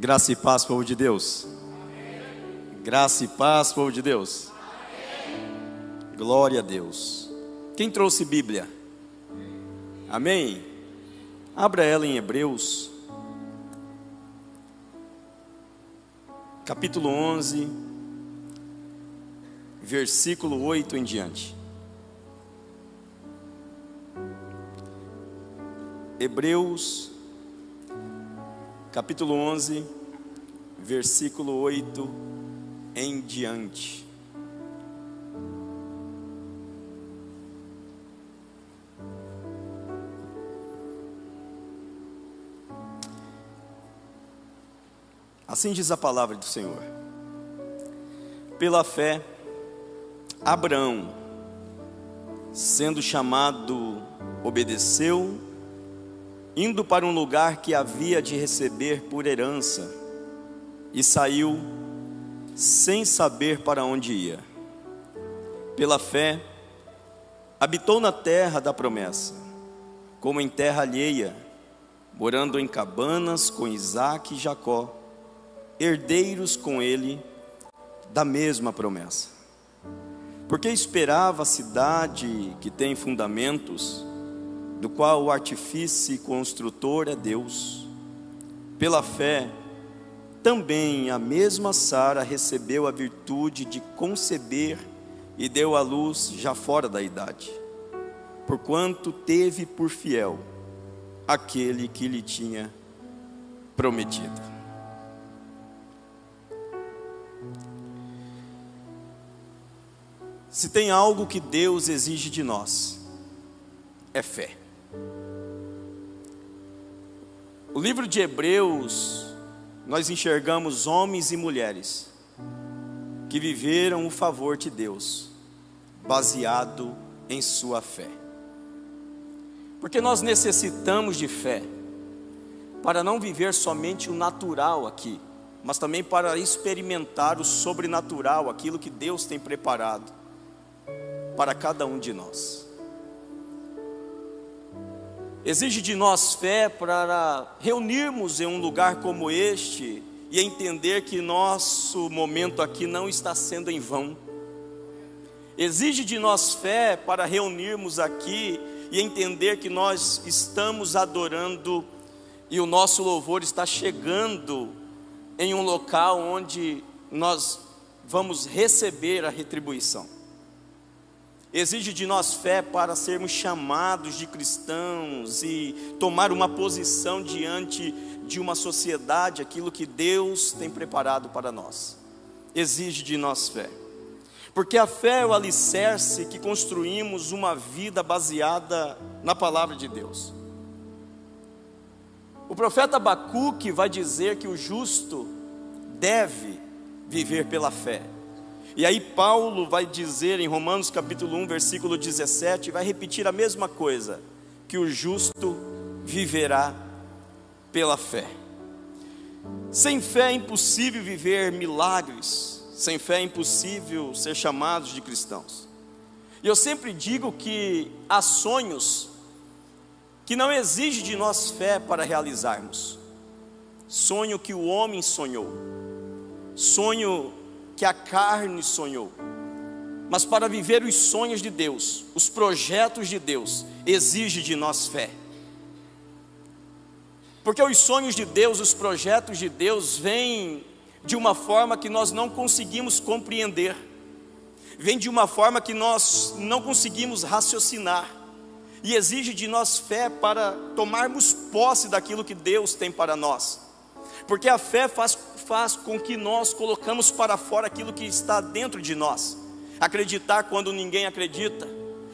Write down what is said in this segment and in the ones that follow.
Graça e paz, povo de Deus. Graça e paz, povo de Deus. Glória a Deus. Quem trouxe Bíblia? Amém? Abra ela em Hebreus, capítulo 11, versículo 8 em diante. Hebreus, capítulo 11, versículo 8 em diante. Assim diz a palavra do Senhor. Pela fé, Abraão, sendo chamado, obedeceu, indo para um lugar que havia de receber por herança, e saiu sem saber para onde ia. Pela fé, habitou na terra da promessa, como em terra alheia, morando em cabanas com Isaque e Jacó, herdeiros com ele da mesma promessa. Porque esperava a cidade que tem fundamentos, do qual o artífice e construtor é Deus. Pela fé, também a mesma Sara recebeu a virtude de conceber e deu à luz já fora da idade, porquanto teve por fiel aquele que lhe tinha prometido. Se tem algo que Deus exige de nós, é fé. O livro de Hebreus, nós enxergamos homens e mulheres que viveram o favor de Deus, baseado em sua fé. Porque nós necessitamos de fé, para não viver somente o natural aqui, mas também para experimentar o sobrenatural, aquilo que Deus tem preparado para cada um de nós. Exige de nós fé para reunirmos em um lugar como este e entender que nosso momento aqui não está sendo em vão. Exige de nós fé para reunirmos aqui e entender que nós estamos adorando e o nosso louvor está chegando em um local onde nós vamos receber a retribuição. Exige de nós fé para sermos chamados de cristãos e tomar uma posição diante de uma sociedade, aquilo que Deus tem preparado para nós. Exige de nós fé, porque a fé é o alicerce que construímos uma vida baseada na palavra de Deus. O profeta Abacuque vai dizer que o justo deve viver pela fé. E aí Paulo vai dizer em Romanos capítulo 1, versículo 17, vai repetir a mesma coisa, que o justo viverá pela fé. Sem fé é impossível viver milagres, sem fé é impossível ser chamados de cristãos. E eu sempre digo que há sonhos que não exigem de nós fé para realizarmos. Sonho que o homem sonhou, sonho que a carne sonhou, mas para viver os sonhos de Deus, os projetos de Deus, exige de nós fé. Porque os sonhos de Deus, os projetos de Deus vêm de uma forma que nós não conseguimos compreender, vem de uma forma que nós não conseguimos raciocinar, e exige de nós fé para tomarmos posse daquilo que Deus tem para nós. Porque a fé faz com que nós colocamos para fora aquilo que está dentro de nós. Acreditar quando ninguém acredita,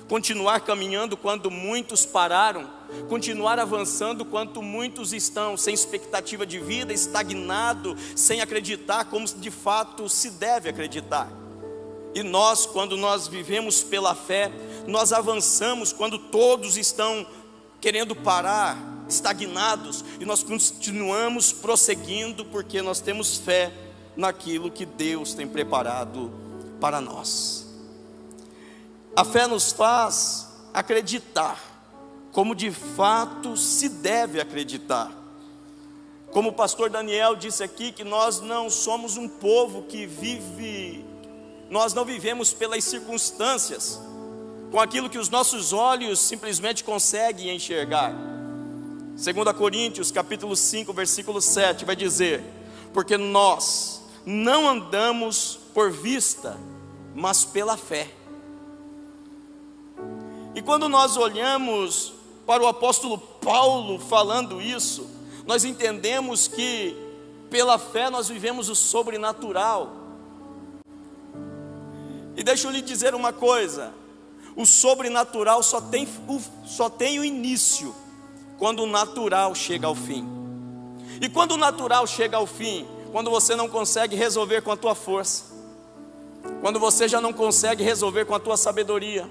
continuar caminhando quando muitos pararam, continuar avançando quando muitos estão sem expectativa de vida, estagnado, sem acreditar como de fato se deve acreditar. E nós, quando nós vivemos pela fé, nós avançamos quando todos estão querendo parar, estagnados, e nós continuamos prosseguindo, porque nós temos fé naquilo que Deus tem preparado para nós. A fé nos faz acreditar, como de fato se deve acreditar. Como o pastor Daniel disse aqui, que nós não somos um povo que vive, nós não vivemos pelas circunstâncias, com aquilo que os nossos olhos simplesmente conseguem enxergar. 2 Coríntios capítulo 5, versículo 7 vai dizer: porque nós não andamos por vista, mas pela fé. E quando nós olhamos para o apóstolo Paulo falando isso, nós entendemos que pela fé nós vivemos o sobrenatural. E deixa eu lhe dizer uma coisa: o sobrenatural só tem o início quando o natural chega ao fim. E quando o natural chega ao fim, quando você não consegue resolver com a tua força, quando você já não consegue resolver com a tua sabedoria,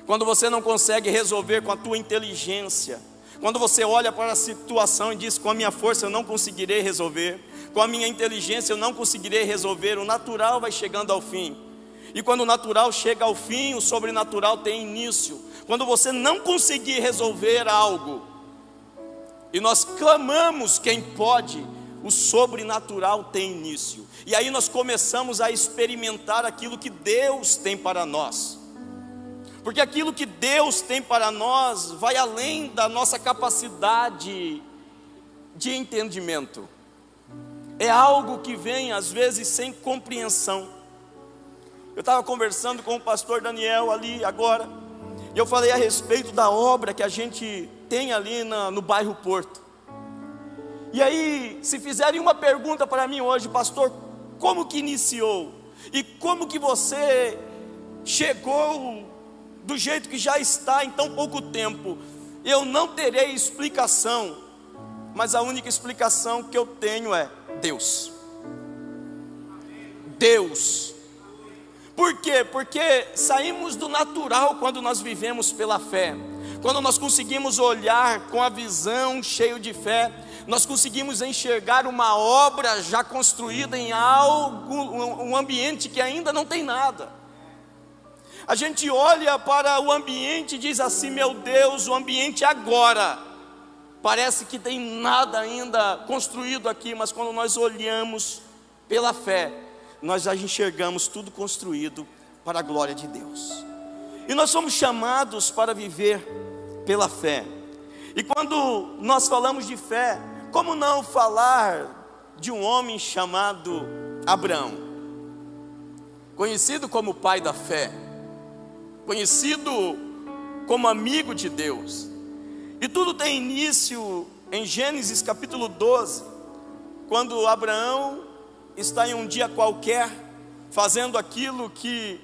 quando você não consegue resolver com a tua inteligência, quando você olha para a situação e diz: com a minha força eu não conseguirei resolver, com a minha inteligência eu não conseguirei resolver, o natural vai chegando ao fim. E quando o natural chega ao fim, o sobrenatural tem início. Quando você não conseguir resolver algo, e nós clamamos quem pode, o sobrenatural tem início. E aí nós começamos a experimentar aquilo que Deus tem para nós. Porque aquilo que Deus tem para nós vai além da nossa capacidade de entendimento. É algo que vem às vezes sem compreensão. Eu estava conversando com o pastor Daniel ali agora, e eu falei a respeito da obra que a gente tem ali no bairro Porto. E aí, se fizerem uma pergunta para mim hoje: pastor, como que iniciou? E como que você chegou do jeito que já está em tão pouco tempo? Eu não terei explicação, mas a única explicação que eu tenho é Deus. Deus. Por quê? Porque saímos do natural quando nós vivemos pela fé. Quando nós conseguimos olhar com a visão cheio de fé, nós conseguimos enxergar uma obra já construída em algo, um ambiente que ainda não tem nada. A gente olha para o ambiente e diz assim: meu Deus, o ambiente agora parece que tem nada ainda construído aqui. Mas quando nós olhamos pela fé, nós já enxergamos tudo construído para a glória de Deus. E nós somos chamados para viver pela fé. E quando nós falamos de fé, como não falar de um homem chamado Abraão, conhecido como o pai da fé, conhecido como amigo de Deus. E tudo tem início em Gênesis capítulo 12, quando Abraão está em um dia qualquer, fazendo aquilo que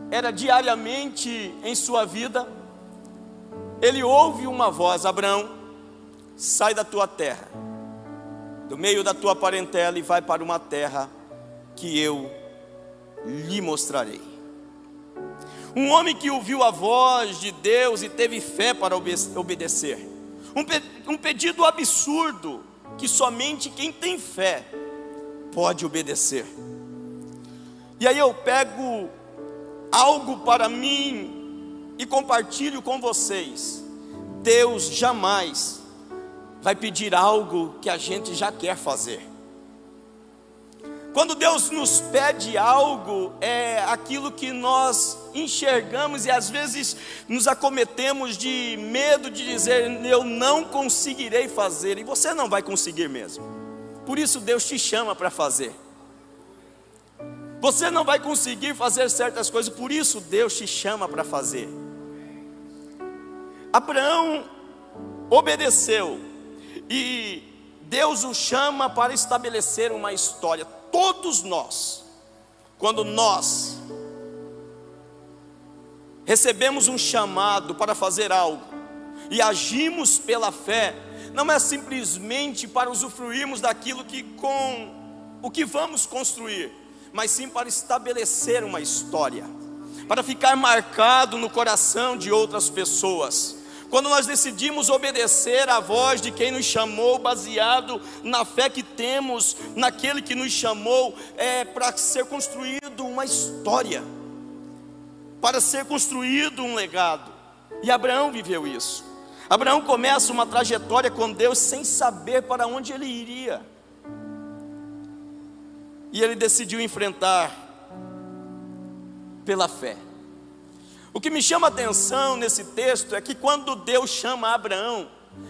era diariamente em sua vida. Ele ouve uma voz: Abraão, sai da tua terra, do meio da tua parentela, e vai para uma terra que eu lhe mostrarei. Um homem que ouviu a voz de Deus e teve fé para obedecer. Um pedido absurdo que somente quem tem fé pode obedecer. E aí eu pego algo para mim e compartilho com vocês. Deus jamais vai pedir algo que a gente já quer fazer. Quando Deus nos pede algo, é aquilo que nós enxergamos e às vezes nos acometemos de medo de dizer: eu não conseguirei fazer. E você não vai conseguir mesmo. Por isso Deus te chama para fazer. Você não vai conseguir fazer certas coisas, por isso Deus te chama para fazer. Abraão obedeceu e Deus o chama para estabelecer uma história. Todos nós, quando nós recebemos um chamado para fazer algo e agimos pela fé, não é simplesmente para usufruirmos daquilo com o que vamos construir, mas sim para estabelecer uma história, para ficar marcado no coração de outras pessoas. Quando nós decidimos obedecer à voz de quem nos chamou, baseado na fé que temos naquele que nos chamou, é para ser construído uma história, para ser construído um legado. E Abraão viveu isso. Abraão começa uma trajetória com Deus sem saber para onde ele iria. E ele decidiu enfrentar pela fé. O que me chama a atenção nesse texto é que quando Deus chama Abraão,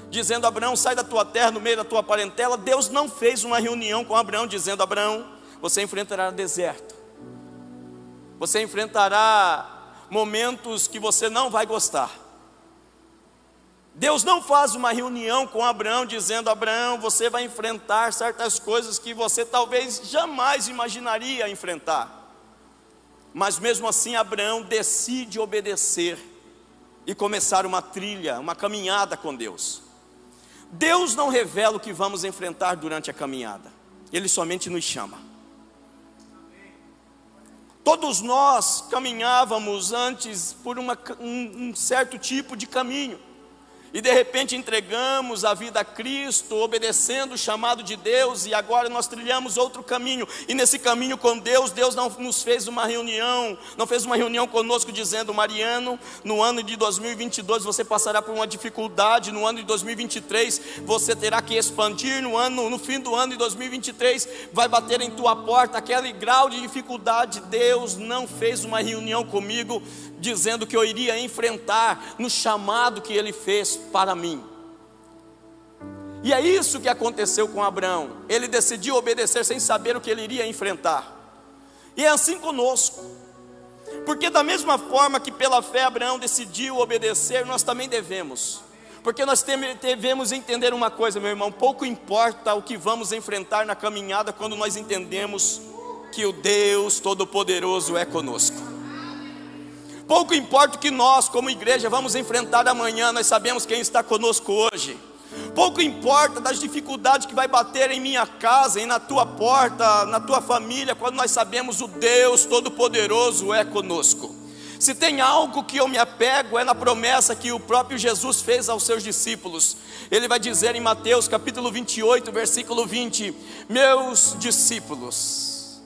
dizendo: Abraão, sai da tua terra, no meio da tua parentela, Deus não fez uma reunião com Abraão dizendo: Abraão, você enfrentará deserto, você enfrentará momentos que você não vai gostar. Deus não faz uma reunião com Abraão dizendo: Abraão, você vai enfrentar certas coisas que você talvez jamais imaginaria enfrentar. Mas mesmo assim Abraão decide obedecer e começar uma trilha, uma caminhada com Deus. Deus não revela o que vamos enfrentar durante a caminhada, Ele somente nos chama. Todos nós caminhávamos antes por um certo tipo de caminho, e de repente entregamos a vida a Cristo, obedecendo o chamado de Deus, e agora nós trilhamos outro caminho. E nesse caminho com Deus, Deus não nos fez uma reunião, não fez uma reunião conosco dizendo: Mariano, no ano de 2022 você passará por uma dificuldade, no ano de 2023 você terá que expandir, no fim do ano de 2023 vai bater em tua porta aquele grau de dificuldade. Deus não fez uma reunião comigo dizendo que eu iria enfrentar no chamado que Ele fez para mim. E é isso que aconteceu com Abraão. Ele decidiu obedecer sem saber o que ele iria enfrentar. E é assim conosco, porque da mesma forma que pela fé Abraão decidiu obedecer, nós também devemos. Porque nós devemos entender uma coisa, meu irmão: pouco importa o que vamos enfrentar na caminhada quando nós entendemos que o Deus Todo-Poderoso é conosco. Pouco importa o que nós, como igreja, vamos enfrentar amanhã, nós sabemos quem está conosco hoje. Pouco importa das dificuldades que vai bater em minha casa, e na tua porta, na tua família, quando nós sabemos o Deus Todo-Poderoso é conosco. Se tem algo que eu me apego, é na promessa que o próprio Jesus fez aos seus discípulos. Ele vai dizer em Mateus capítulo 28, versículo 20: meus discípulos,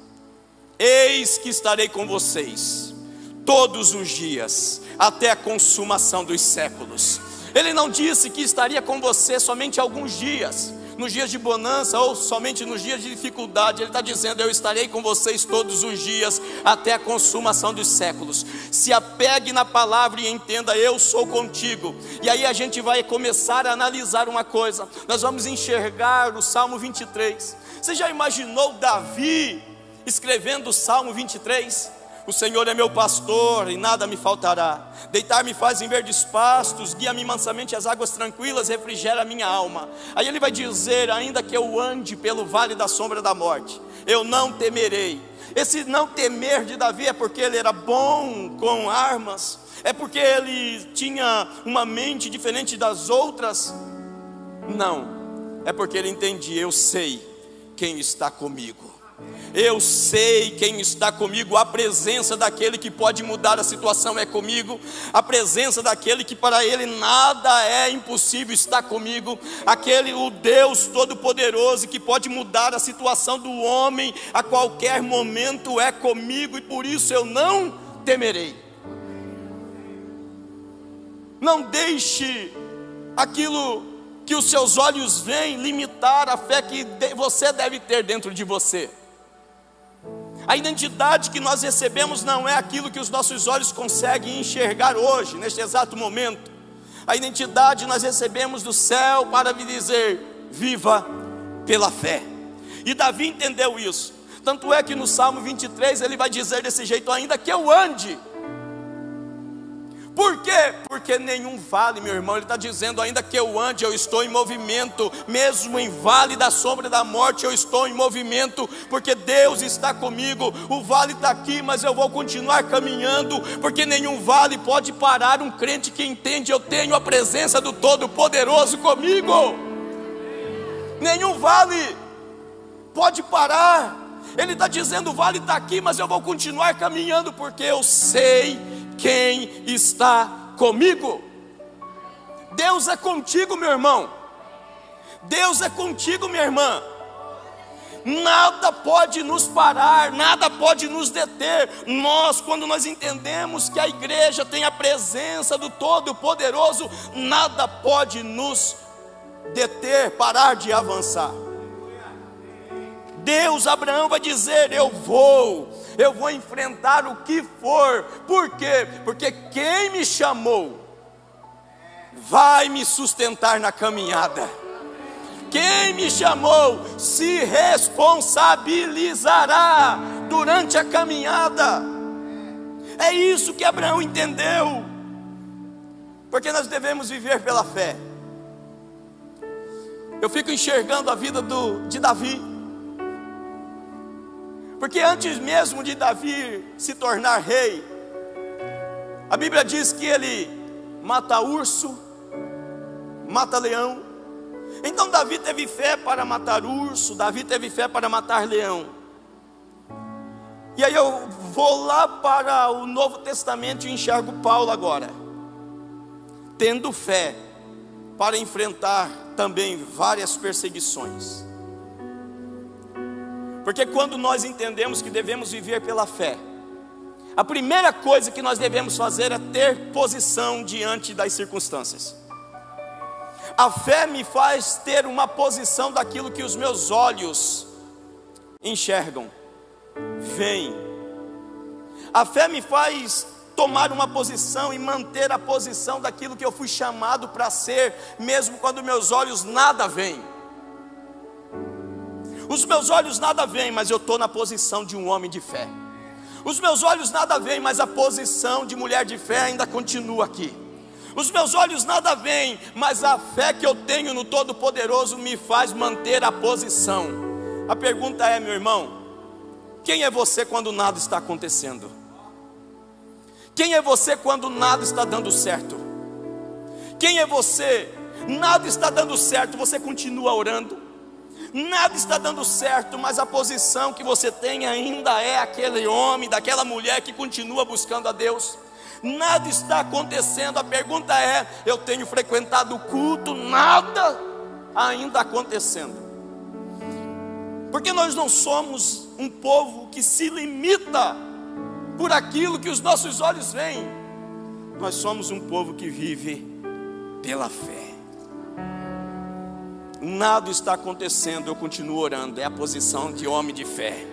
eis que estarei com vocês todos os dias, até a consumação dos séculos. Ele não disse que estaria com você somente alguns dias, nos dias de bonança ou somente nos dias de dificuldade. Ele está dizendo: eu estarei com vocês todos os dias, até a consumação dos séculos. Se apegue na palavra e entenda: eu sou contigo. E aí a gente vai começar a analisar uma coisa. Nós vamos enxergar o Salmo 23. Você já imaginou Davi escrevendo o Salmo 23? O Senhor é meu pastor e nada me faltará. Deitar-me faz em verdes pastos, guia-me mansamente às águas tranquilas, refrigera a minha alma. Aí ele vai dizer: ainda que eu ande pelo vale da sombra da morte, eu não temerei. Esse não temer de Davi é porque ele era bom com armas? É porque ele tinha uma mente diferente das outras? Não, é porque ele entendia: eu sei quem está comigo. Eu sei quem está comigo. A presença daquele que pode mudar a situação é comigo. A presença daquele que para ele nada é impossível está comigo. O Deus Todo-Poderoso que pode mudar a situação do homem a qualquer momento é comigo. E por isso eu não temerei. Não deixe aquilo que os seus olhos veem limitar a fé que você deve ter dentro de você. A identidade que nós recebemos não é aquilo que os nossos olhos conseguem enxergar hoje, neste exato momento. A identidade nós recebemos do céu para me dizer: viva pela fé. E Davi entendeu isso. Tanto é que no Salmo 23 ele vai dizer desse jeito: ainda que eu ande. Por quê? Porque nenhum vale, meu irmão, ele está dizendo: ainda que eu ande, eu estou em movimento. Mesmo em vale da sombra da morte, eu estou em movimento, porque Deus está comigo. O vale está aqui, mas eu vou continuar caminhando, porque nenhum vale pode parar um crente que entende: eu tenho a presença do Todo-Poderoso comigo. Nenhum vale pode parar. Ele está dizendo: o vale está aqui, mas eu vou continuar caminhando, porque eu sei quem está comigo. Deus é contigo, meu irmão. Deus é contigo, minha irmã. nada pode nos parar, nada pode nos deter. Quando nós entendemos que a igreja tem a presença do Todo-Poderoso, nada pode nos deter, parar de avançar. Abraão vai dizer: eu vou enfrentar o que for. Por quê? Porque quem me chamou vai me sustentar na caminhada. Quem me chamou se responsabilizará durante a caminhada. É isso que Abraão entendeu. Porque nós devemos viver pela fé. Eu fico enxergando a vida de Davi. Porque antes mesmo de Davi se tornar rei, a Bíblia diz que ele mata urso, mata leão. Então Davi teve fé para matar urso, Davi teve fé para matar leão. E aí eu vou lá para o Novo Testamento e enxergo Paulo agora, tendo fé para enfrentar também várias perseguições. Porque quando nós entendemos que devemos viver pela fé, a primeira coisa que nós devemos fazer é ter posição diante das circunstâncias. A fé me faz ter uma posição daquilo que os meus olhos enxergam, veem. A fé me faz tomar uma posição e manter a posição daquilo que eu fui chamado para ser, mesmo quando meus olhos nada veem. Os meus olhos nada veem, mas eu estou na posição de um homem de fé. Os meus olhos nada veem, mas a posição de mulher de fé ainda continua aqui. Os meus olhos nada veem, mas a fé que eu tenho no Todo-Poderoso me faz manter a posição. A pergunta é, meu irmão, quem é você quando nada está acontecendo? Quem é você quando nada está dando certo? Quem é você? Nada está dando certo, você continua orando. Nada está dando certo, mas a posição que você tem ainda é aquele homem, daquela mulher que continua buscando a Deus. Nada está acontecendo, a pergunta é: eu tenho frequentado o culto, nada ainda acontecendo. Porque nós não somos um povo que se limita por aquilo que os nossos olhos veem. Nós somos um povo que vive pela fé. Nada está acontecendo, eu continuo orando. É a posição de homem de fé.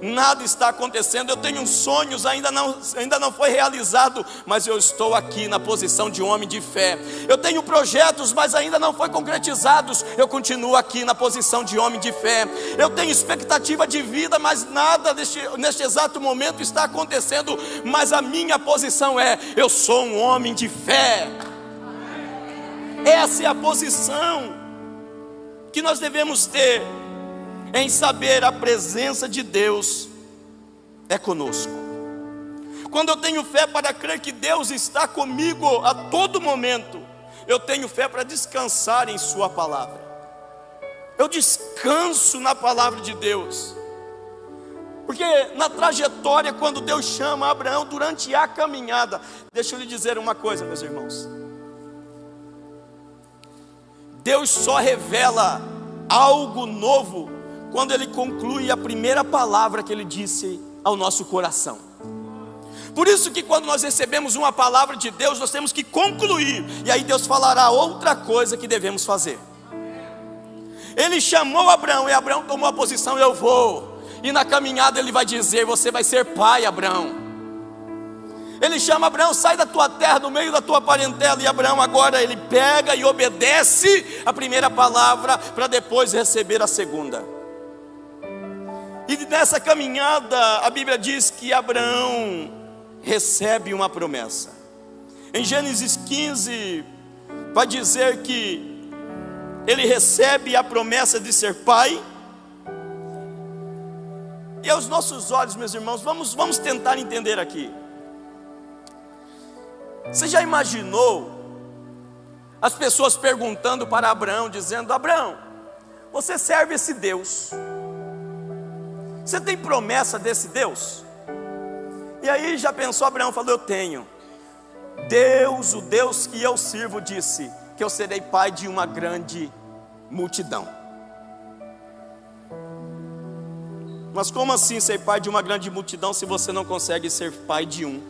Nada está acontecendo, eu tenho sonhos, ainda não foi realizado, mas eu estou aqui na posição de homem de fé. Eu tenho projetos, mas ainda não foi concretizados, eu continuo aqui na posição de homem de fé. Eu tenho expectativa de vida, mas nada neste exato momento está acontecendo, mas a minha posição é: eu sou um homem de fé. Essa é a posição que nós devemos ter, em saber a presença de Deus é conosco. Quando eu tenho fé para crer que Deus está comigo a todo momento, eu tenho fé para descansar em sua palavra. Eu descanso na palavra de Deus. Porque na trajetória, quando Deus chama Abraão durante a caminhada, deixa eu lhe dizer uma coisa, meus irmãos. Deus só revela algo novo quando Ele conclui a primeira palavra que Ele disse ao nosso coração. Por isso que quando nós recebemos uma palavra de Deus, nós temos que concluir, e aí Deus falará outra coisa que devemos fazer. Ele chamou Abraão, e Abraão tomou a posição: eu vou. E na caminhada Ele vai dizer: você vai ser pai, Abraão. Ele chama Abraão: sai da tua terra, do meio da tua parentela. E Abraão agora ele pega e obedece a primeira palavra, para depois receber a segunda. E nessa caminhada a Bíblia diz que Abraão recebe uma promessa. Em Gênesis 15 vai dizer que ele recebe a promessa de ser pai. E aos nossos olhos, meus irmãos, vamos tentar entender aqui. Você já imaginou as pessoas perguntando para Abraão, dizendo: Abraão, você serve esse Deus, você tem promessa desse Deus? E aí já pensou, Abraão falou: eu tenho. Deus, o Deus que eu sirvo, disse que eu serei pai de uma grande multidão. Mas como assim ser pai de uma grande multidão se você não consegue ser pai de um?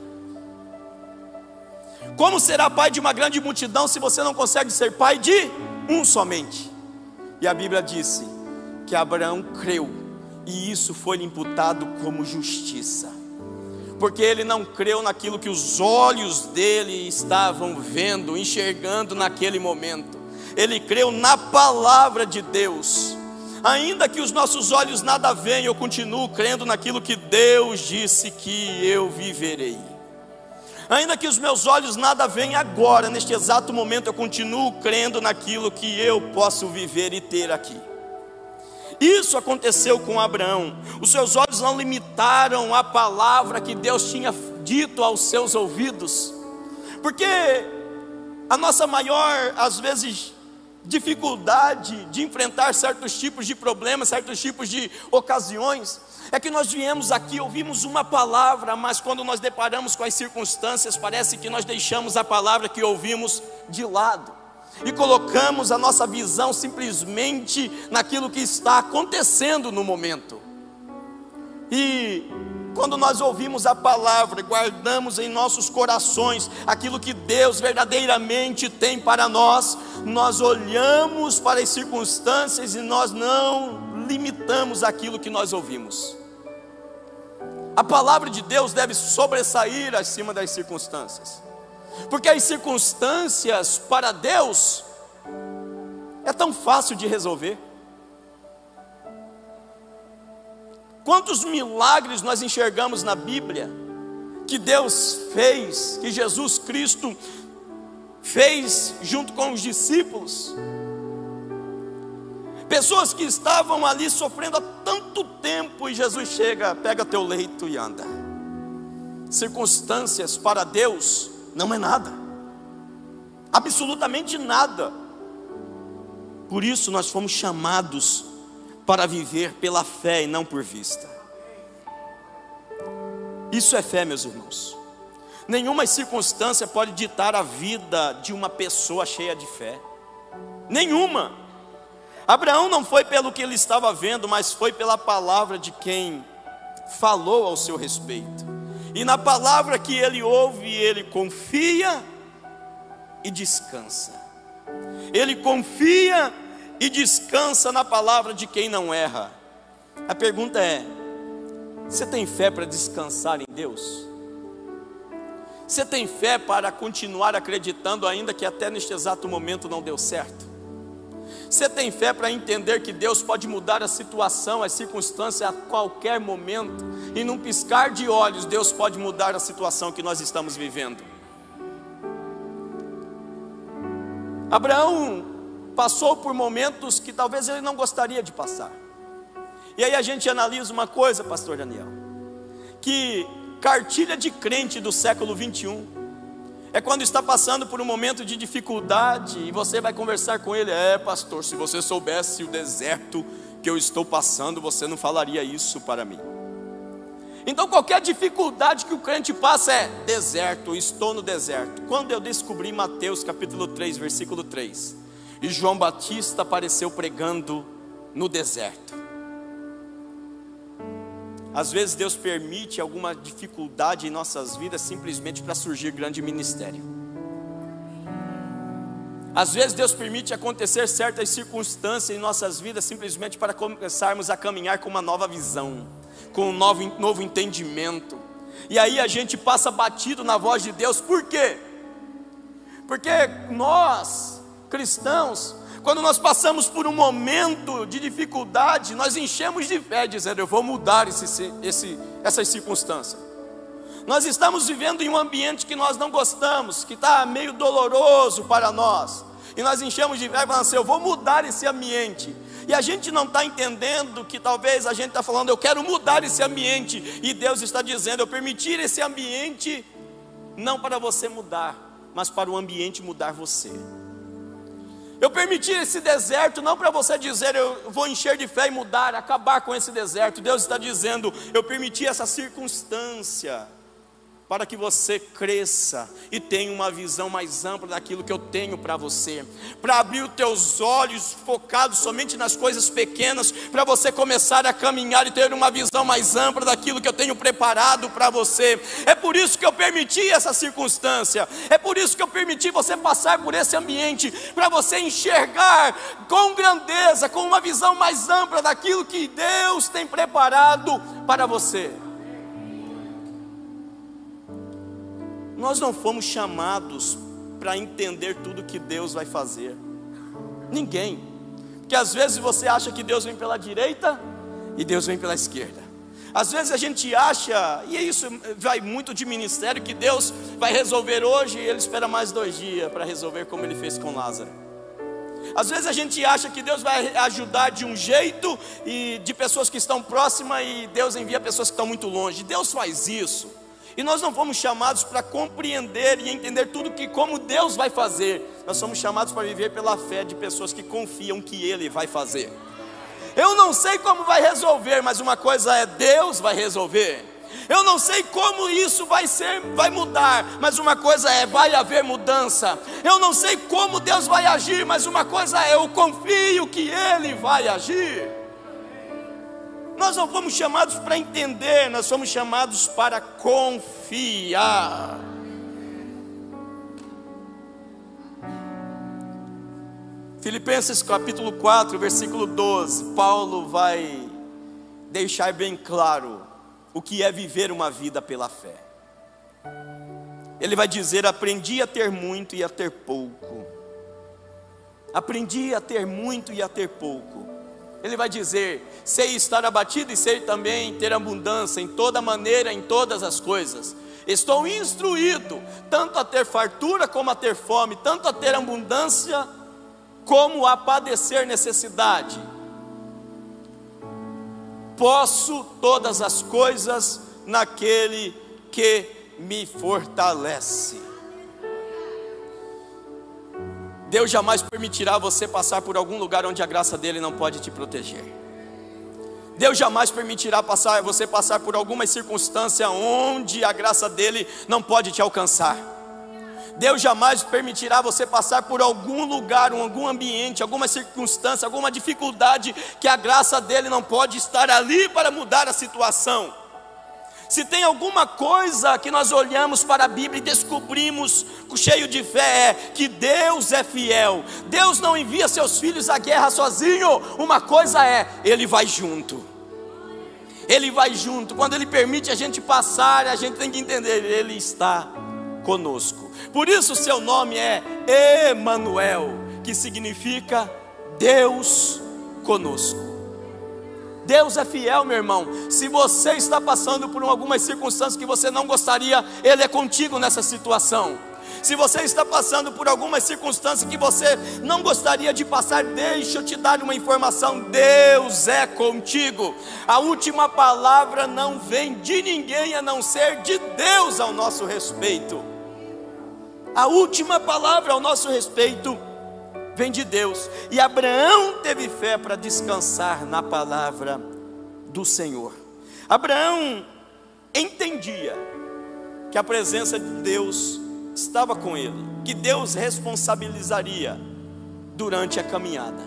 Como será pai de uma grande multidão se você não consegue ser pai de um somente? E a Bíblia disse que Abraão creu, e isso foi lhe imputado como justiça, porque ele não creu naquilo que os olhos dele estavam vendo, enxergando naquele momento. Ele creu na palavra de Deus. Ainda que os nossos olhos nada veem, eu continuo crendo naquilo que Deus disse que eu viverei. Ainda que os meus olhos nada veem agora, neste exato momento, eu continuo crendo naquilo que eu posso viver e ter aqui. Isso aconteceu com Abraão. Os seus olhos não limitaram a palavra que Deus tinha dito aos seus ouvidos, porque a nossa maior, às vezes, dificuldade de enfrentar certos tipos de problemas, certos tipos de ocasiões, é que nós viemos aqui, ouvimos uma palavra, mas quando nós deparamos com as circunstâncias, parece que nós deixamos a palavra que ouvimos de lado e colocamos a nossa visão simplesmente naquilo que está acontecendo no momento. E quando nós ouvimos a palavra, guardamos em nossos corações aquilo que Deus verdadeiramente tem para nós, nós olhamos para as circunstâncias e nós não limitamos aquilo que nós ouvimos. A palavra de Deus deve sobressair acima das circunstâncias, porque as circunstâncias para Deus é tão fácil de resolver. Quantos milagres nós enxergamos na Bíblia que Deus fez, que Jesus Cristo fez junto com os discípulos? Pessoas que estavam ali sofrendo há tanto tempo, e Jesus chega, pega teu leito e anda. Circunstâncias para Deus não é nada, absolutamente nada. Por isso nós fomos chamados para viver pela fé e não por vista. Isso é fé, meus irmãos. Nenhuma circunstância pode ditar a vida de uma pessoa cheia de fé. Nenhuma. Abraão não foi pelo que ele estava vendo, mas foi pela palavra de quem falou ao seu respeito. E na palavra que ele ouve, ele confia e descansa. Ele confia e descansa na palavra de quem não erra. A pergunta é: você tem fé para descansar em Deus? Você tem fé para continuar acreditando, ainda que até neste exato momento não deu certo? Você tem fé para entender que Deus pode mudar a situação, as circunstâncias a qualquer momento, e num piscar de olhos Deus pode mudar a situação que nós estamos vivendo? Abraão passou por momentos que talvez ele não gostaria de passar. E aí a gente analisa uma coisa, pastor Daniel, que cartilha de crente do século 21 é quando está passando por um momento de dificuldade e você vai conversar com ele: pastor, se você soubesse o deserto que eu estou passando, você não falaria isso para mim. Então qualquer dificuldade que o crente passa é deserto, estou no deserto. Quando eu descobri Mateus capítulo 3, versículo 3, e João Batista apareceu pregando no deserto. Às vezes Deus permite alguma dificuldade em nossas vidas simplesmente para surgir grande ministério. Às vezes Deus permite acontecer certas circunstâncias em nossas vidas simplesmente para começarmos a caminhar com uma nova visão, com um novo entendimento. E aí a gente passa batido na voz de Deus. Por quê? Porque nós, cristãos, quando nós passamos por um momento de dificuldade, nós enchemos de fé, dizendo: eu vou mudar essas circunstâncias. Nós estamos vivendo em um ambiente que nós não gostamos, que está meio doloroso para nós, e nós enchemos de fé e falamos assim: eu vou mudar esse ambiente. E a gente não está entendendo que talvez a gente está falando: eu quero mudar esse ambiente, e Deus está dizendo: eu permitir esse ambiente, não para você mudar, mas para o ambiente mudar você. Eu permiti esse deserto não para você dizer: eu vou encher de fé e mudar, acabar com esse deserto. Deus está dizendo: eu permiti essa circunstância para que você cresça e tenha uma visão mais ampla daquilo que eu tenho para você, para abrir os teus olhos focados somente nas coisas pequenas, para você começar a caminhar e ter uma visão mais ampla daquilo que eu tenho preparado para você. É por isso que eu permiti essa circunstância, é por isso que eu permiti você passar por esse ambiente, para você enxergar com grandeza, com uma visão mais ampla daquilo que Deus tem preparado para você. Nós não fomos chamados para entender tudo que Deus vai fazer. Ninguém. Porque às vezes você acha que Deus vem pela direita e Deus vem pela esquerda. Às vezes a gente acha, e isso vai muito de ministério, que Deus vai resolver hoje e Ele espera mais 2 dias para resolver, como Ele fez com Lázaro. Às vezes a gente acha que Deus vai ajudar de um jeito e de pessoas que estão próximas, e Deus envia pessoas que estão muito longe. Deus faz isso. E nós não fomos chamados para compreender e entender tudo como Deus vai fazer. Nós somos chamados para viver pela fé de pessoas que confiam que Ele vai fazer. Eu não sei como vai resolver, mas uma coisa é: Deus vai resolver. Eu não sei como isso vai mudar, mas uma coisa é: vai haver mudança. Eu não sei como Deus vai agir, mas uma coisa é: eu confio que Ele vai agir. Nós não fomos chamados para entender, nós fomos chamados para confiar. Filipenses capítulo 4, versículo 12, Paulo vai deixar bem claro o que é viver uma vida pela fé. Ele vai dizer: aprendi a ter muito e a ter pouco. Aprendi a ter muito e a ter pouco. Ele vai dizer: sei estar abatido e sei também ter abundância, em toda maneira, em todas as coisas. Estou instruído, tanto a ter fartura como a ter fome, tanto a ter abundância como a padecer necessidade. Posso todas as coisas naquele que me fortalece. Deus jamais permitirá você passar por algum lugar onde a graça dele não pode te proteger. Deus jamais permitirá você passar por alguma circunstância onde a graça dele não pode te alcançar. Deus jamais permitirá você passar por algum lugar, algum ambiente, alguma circunstância, alguma dificuldade que a graça dele não pode estar ali para mudar a situação. Se tem alguma coisa que nós olhamos para a Bíblia e descobrimos, cheio de fé, é que Deus é fiel. Deus não envia seus filhos à guerra sozinho. Uma coisa é: Ele vai junto. Ele vai junto. Quando Ele permite a gente passar, a gente tem que entender: Ele está conosco. Por isso o seu nome é Emanuel, que significa Deus conosco. Deus é fiel, meu irmão. Se você está passando por algumas circunstâncias que você não gostaria, Ele é contigo nessa situação. Se você está passando por algumas circunstâncias que você não gostaria de passar, deixa eu te dar uma informação: Deus é contigo. A última palavra não vem de ninguém a não ser de Deus ao nosso respeito. A última palavra ao nosso respeito vem de Deus. E Abraão teve fé para descansar na palavra do Senhor. Abraão entendia que a presença de Deus estava com ele, que Deus responsabilizaria durante a caminhada.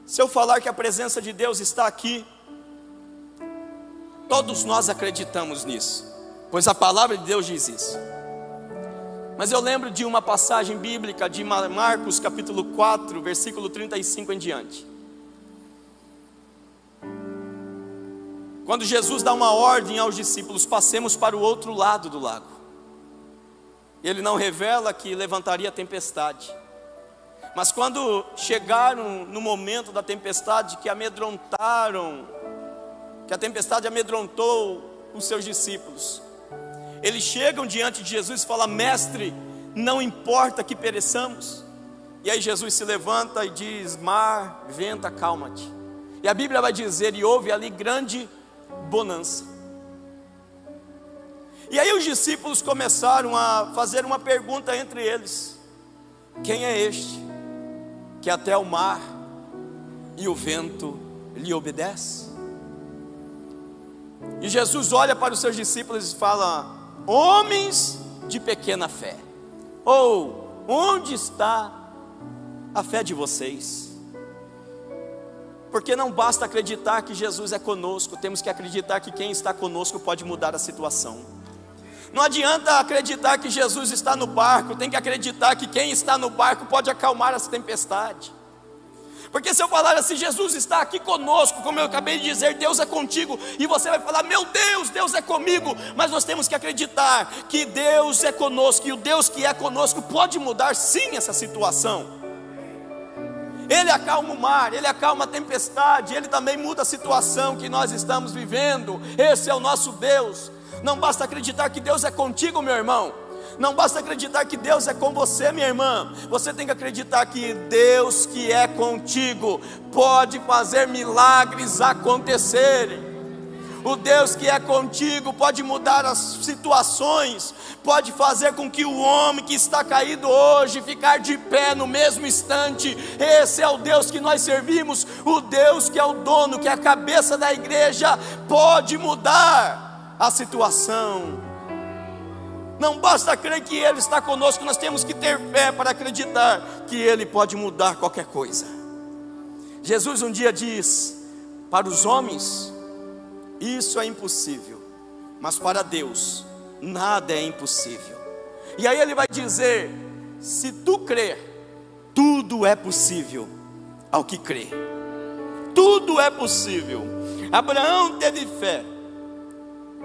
Se eu falar que a presença de Deus está aqui, todos nós acreditamos nisso, pois a palavra de Deus diz isso. Mas eu lembro de uma passagem bíblica de Marcos capítulo 4, versículo 35 em diante. Quando Jesus dá uma ordem aos discípulos: passemos para o outro lado do lago. Ele não revela que levantaria tempestade. Mas quando chegaram no momento da tempestade, que a tempestade amedrontou os seus discípulos, eles chegam diante de Jesus e falam: mestre, não importa que pereçamos. E aí Jesus se levanta e diz: mar, vento, acalma-te. E a Bíblia vai dizer: e houve ali grande bonança. E aí os discípulos começaram a fazer uma pergunta entre eles: quem é este que até o mar e o vento lhe obedece? E Jesus olha para os seus discípulos e fala: homens de pequena fé. Ou, onde está a fé de vocês? Porque não basta acreditar que Jesus é conosco, temos que acreditar que quem está conosco pode mudar a situação. Não adianta acreditar que Jesus está no barco, tem que acreditar que quem está no barco pode acalmar essa tempestade. Porque se eu falar assim, Jesus está aqui conosco, como eu acabei de dizer, Deus é contigo, e você vai falar: meu Deus, Deus é comigo. Mas nós temos que acreditar que Deus é conosco, e o Deus que é conosco pode mudar sim essa situação. Ele acalma o mar, Ele acalma a tempestade, Ele também muda a situação que nós estamos vivendo. Esse é o nosso Deus. Não basta acreditar que Deus é contigo, meu irmão. Não basta acreditar que Deus é com você, minha irmã. Você tem que acreditar que Deus que é contigo pode fazer milagres acontecerem. O Deus que é contigo pode mudar as situações, pode fazer com que o homem que está caído hoje ficar de pé no mesmo instante. Esse é o Deus que nós servimos, o Deus que é o dono, que é a cabeça da igreja, pode mudar a situação. Não basta crer que Ele está conosco, nós temos que ter fé para acreditar que Ele pode mudar qualquer coisa. Jesus um dia diz: para os homens isso é impossível, mas para Deus nada é impossível. E aí Ele vai dizer: se tu crer, tudo é possível ao que crê. Tudo é possível. Abraão teve fé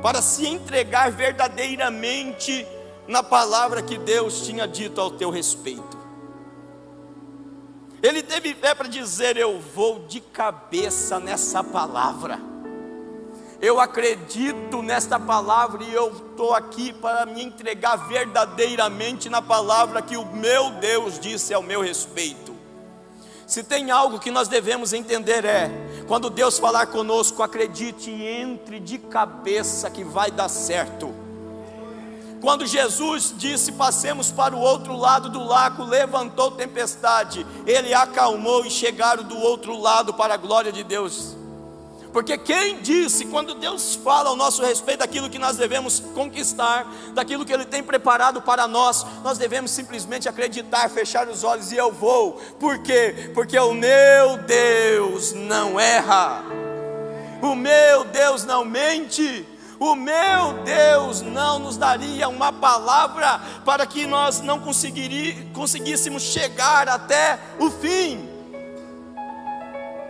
para se entregar verdadeiramente na palavra que Deus tinha dito ao teu respeito. Ele teve fé para dizer: eu vou de cabeça nessa palavra, eu acredito nesta palavra e eu estou aqui para me entregar verdadeiramente na palavra que o meu Deus disse ao meu respeito. Se tem algo que nós devemos entender quando Deus falar conosco, acredite e entre de cabeça que vai dar certo. Quando Jesus disse: passemos para o outro lado do lago, levantou tempestade, Ele acalmou e chegaram do outro lado para a glória de Deus. Porque quem disse, quando Deus fala ao nosso respeito daquilo que nós devemos conquistar, daquilo que Ele tem preparado para nós, nós devemos simplesmente acreditar, fechar os olhos e eu vou. Por quê? Porque o meu Deus não erra, o meu Deus não mente, o meu Deus não nos daria uma palavra para que nós não conseguíssemos chegar até o fim.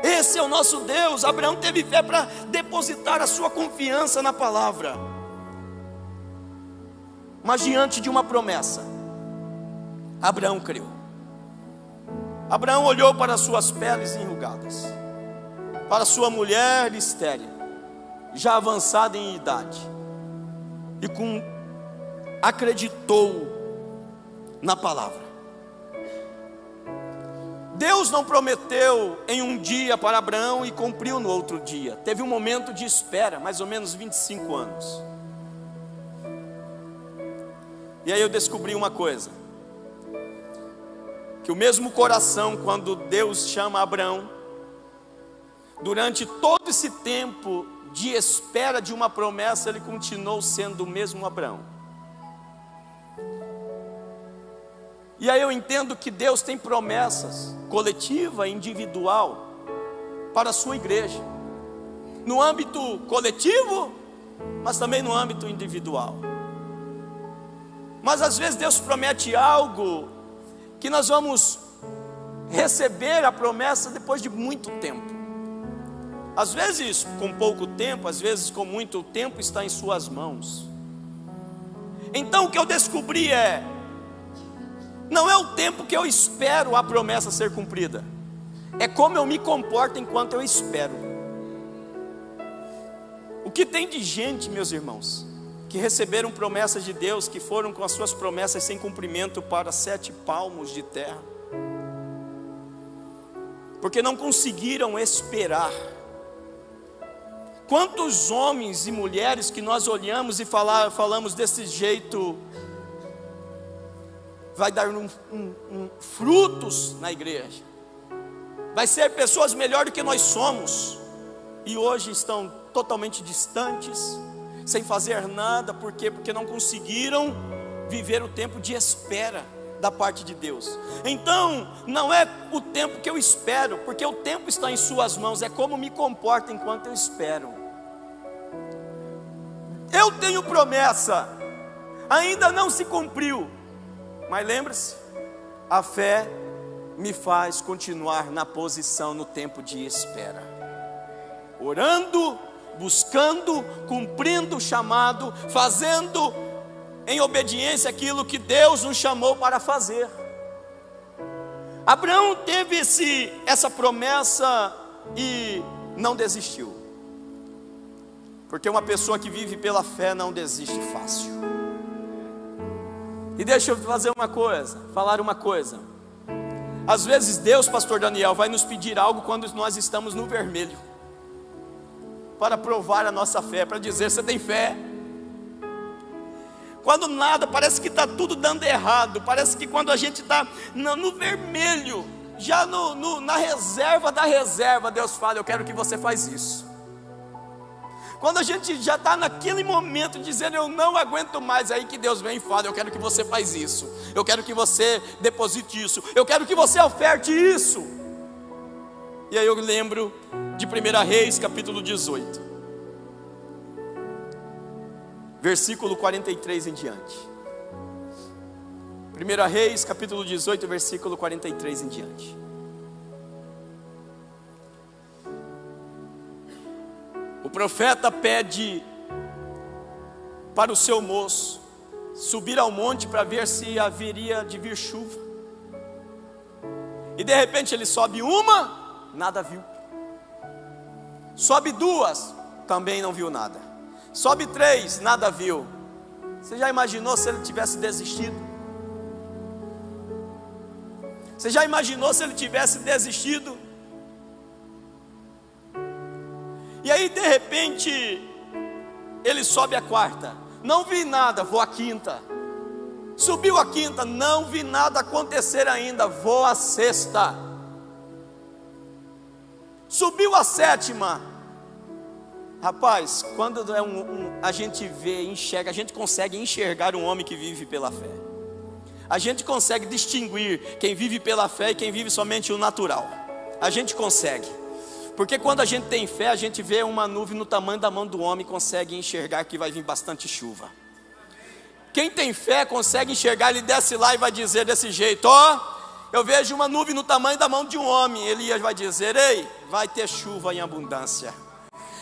Esse é o nosso Deus. Abraão teve fé para depositar a sua confiança na palavra. Mas diante de uma promessa, Abraão creu. Abraão olhou para suas peles enrugadas, para sua mulher estéril, já avançada em idade, e acreditou na palavra. Deus não prometeu em um dia para Abraão e cumpriu no outro dia. Teve um momento de espera, mais ou menos 25 anos. E aí eu descobri uma coisa: que o mesmo coração, quando Deus chama Abraão, durante todo esse tempo de espera de uma promessa, ele continuou sendo o mesmo Abraão. E aí eu entendo que Deus tem promessas, coletiva e individual, para a sua igreja, no âmbito coletivo, mas também no âmbito individual. Mas às vezes Deus promete algo que nós vamos receber a promessa depois de muito tempo. Às vezes com pouco tempo, às vezes com muito tempo, está em suas mãos. Então o que eu descobri não é o tempo que eu espero a promessa ser cumprida, é como eu me comporto enquanto eu espero. O que tem de gente, meus irmãos, que receberam promessas de Deus, que foram com as suas promessas sem cumprimento para 7 palmos de terra, porque não conseguiram esperar. Quantos homens e mulheres que nós olhamos e falamos desse jeito, vai dar frutos na igreja, vai ser pessoas melhores do que nós somos, e hoje estão totalmente distantes, sem fazer nada. Por quê? Porque não conseguiram viver o tempo de espera da parte de Deus. Então, não é o tempo que eu espero, porque o tempo está em suas mãos, é como me comporto enquanto eu espero. Eu tenho promessa, ainda não se cumpriu, mas lembre-se, a fé me faz continuar na posição no tempo de espera, orando, buscando, cumprindo o chamado, fazendo em obediência aquilo que Deus nos chamou para fazer. Abraão teve essa promessa e não desistiu, porque uma pessoa que vive pela fé não desiste fácil. E deixa eu falar uma coisa. Às vezes Deus, pastor Daniel, vai nos pedir algo quando nós estamos no vermelho, para provar a nossa fé, para dizer: você tem fé? Quando nada, parece que está tudo dando errado, parece que quando a gente está no vermelho, já na reserva da reserva, Deus fala: eu quero que você faz isso. Quando a gente já está naquele momento dizendo: eu não aguento mais, aí que Deus vem e fala: eu quero que você faz isso, eu quero que você deposite isso, eu quero que você oferte isso. E aí eu lembro de 1 Reis capítulo 18, versículo 43 em diante. 1 Reis capítulo 18, versículo 43 em diante. O profeta pede para o seu moço subir ao monte para ver se haveria de vir chuva. E de repente ele sobe uma, nada viu. Sobe duas, também não viu nada. Sobe três, nada viu. Você já imaginou se ele tivesse desistido? Você já imaginou se ele tivesse desistido? E aí de repente ele sobe a quarta, não vi nada, vou à quinta. Subiu a quinta, não vi nada acontecer ainda, vou à sexta. Subiu a sétima. Rapaz, quando a gente vê, enxerga, a gente consegue enxergar um homem que vive pela fé. A gente consegue distinguir quem vive pela fé e quem vive somente o natural. A gente consegue. Porque quando a gente tem fé, a gente vê uma nuvem no tamanho da mão do homem e consegue enxergar que vai vir bastante chuva. Quem tem fé consegue enxergar, ele desce lá e vai dizer desse jeito: ó, eu vejo uma nuvem no tamanho da mão de um homem. Elias vai dizer: ei, vai ter chuva em abundância.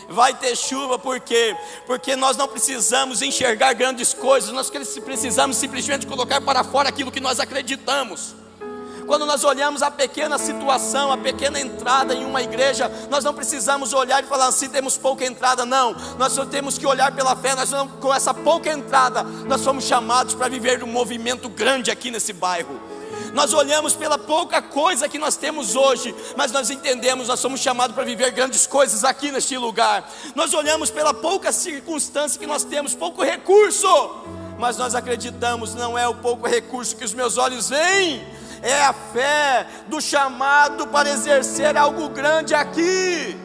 Vai ter chuva, por quê? Porque nós não precisamos enxergar grandes coisas, nós precisamos simplesmente colocar para fora aquilo que nós acreditamos. Quando nós olhamos a pequena situação, a pequena entrada em uma igreja, nós não precisamos olhar e falar assim: temos pouca entrada. Não, nós só temos que olhar pela fé. Com essa pouca entrada, nós somos chamados para viver um movimento grande aqui nesse bairro. Nós olhamos pela pouca coisa que nós temos hoje, mas nós entendemos, nós somos chamados para viver grandes coisas aqui neste lugar. Nós olhamos pela pouca circunstância que nós temos, pouco recurso, mas nós acreditamos, não é o pouco recurso que os meus olhos veem, é a fé do chamado para exercer algo grande aqui.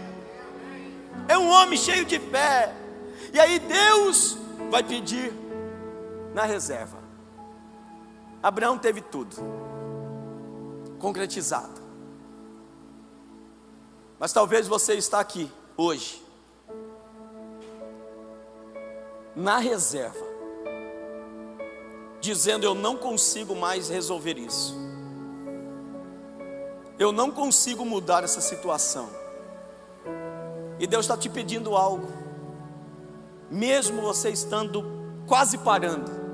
É um homem cheio de fé. E aí Deus vai pedir na reserva. Abraão teve tudo concretizado. Mas talvez você está aqui hoje na reserva, dizendo: eu não consigo mais resolver isso, eu não consigo mudar essa situação. E Deus está te pedindo algo, mesmo você estando quase parando.